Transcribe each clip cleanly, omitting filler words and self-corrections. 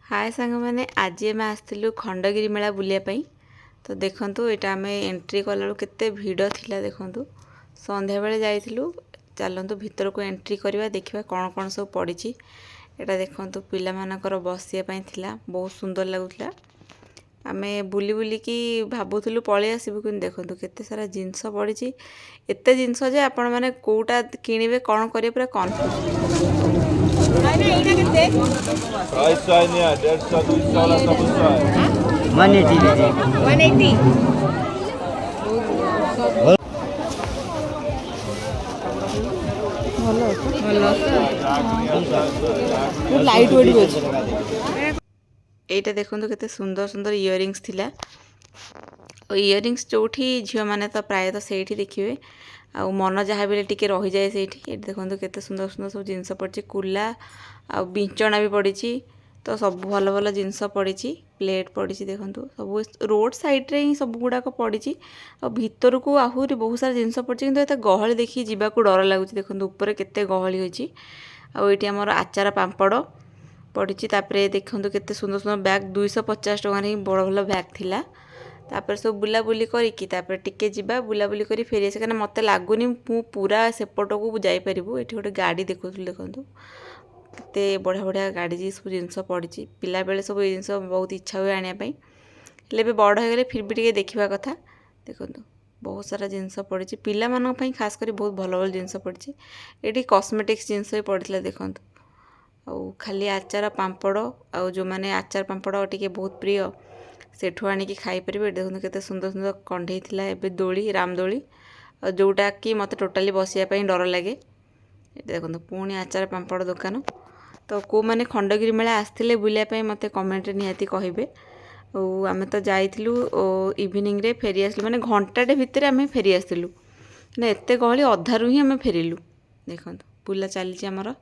हाय सांग मैंने आज आम आसलु खंडगिरी मेला बुलायापी। तो देखूँ यहाँ आम एंट्री कला केते भिड़ थिला। देखूँ संध्या बेले जाइलु। चलतु भितर को एंट्री करवा देखा कौन कौन सब पड़ी। यहाँ देखूँ पिला मानकर बसियापी थिला बहुत सुंदर लगुला। आम बुली बुलिकी भावुलु पलि आसबू कि देखूँ केते सारा जिनस पड़ी। एत जिनस जे आपण मैंने कौटा किणवे कौन करेंगे पूरा कन्फ्यूज। लाइट वेट भी अच्छे। एटा देखो केते सुंदर सुंदर इयरिंग्स थिला। इयरिंग्स जो झील मैंने तो प्रायतः से देखिए आ मन जहाँ भी टिके रही जाए से देखो केते सुंदर सुंदर सब जिनस पड़ी। कुला आ बिंचना भी पड़ी। तो सब भल भल जिनस पड़ी। प्लेट पड़ी देखो सब रोड साइड रे ही सब गुड़ाक पड़ी। आ भितर को आहरी बहुत सारा जिनस पड़ी कि एत गहली देखिए जावाक डर लगुच। देखो ऊपर केते गहली होती। आईटी आमर आचार पांपड़ पड़ी। देखो केते सुंदर सुंदर बैग 250 टकर ही बड़ भल बैग थिला। तापर सब बुलाबुली करिकी टिके जिबा बुलाबुली करी फेरी आसे कहना मत लगुनि पूरा सेपट को जापर। ये गोटे गाड़ी देखुँ देखो केते बढ़िया बढ़िया गाड़ी सब जिनस पड़ी। पिला बेले सब जिनस बहुत इच्छा हुए आनापी हेल्ले बड़ हो गले फिर भी टे देखा कथा। देखो बहुत सारा जिनस पड़ी पिला मानी खास कर बहुत भल भल जिनस पड़ी। ये कॉस्मेटिक्स जिनस भी पड़ता देखो। आउ खाली आचार पांपड़ आउ जो मैंने आचार पांपड़ टी बहुत प्रिय सेठू आनिकी खाईपर। देखो केते सुंदर सुंदर कंढे थिला। एबे दोली रामदोली जोटा कि मत टोटाली बसियापी डर लगे। देखो पुणी आचार पांपड़ दुकान। तो को मैंने खंडगिरी मेला आसते बुलायापी मत कमेंट निहाती कहे। आम तो जाइलु इवनिंग रे फेरी आसलु माने घंटाटे भितर आम फेरी आसलु ना एत गहली अधारू ही आम फेरिलु। देखो बुला चली आमर।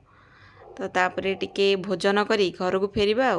तो तापर टिके भोजन करी घर को फेरिबा।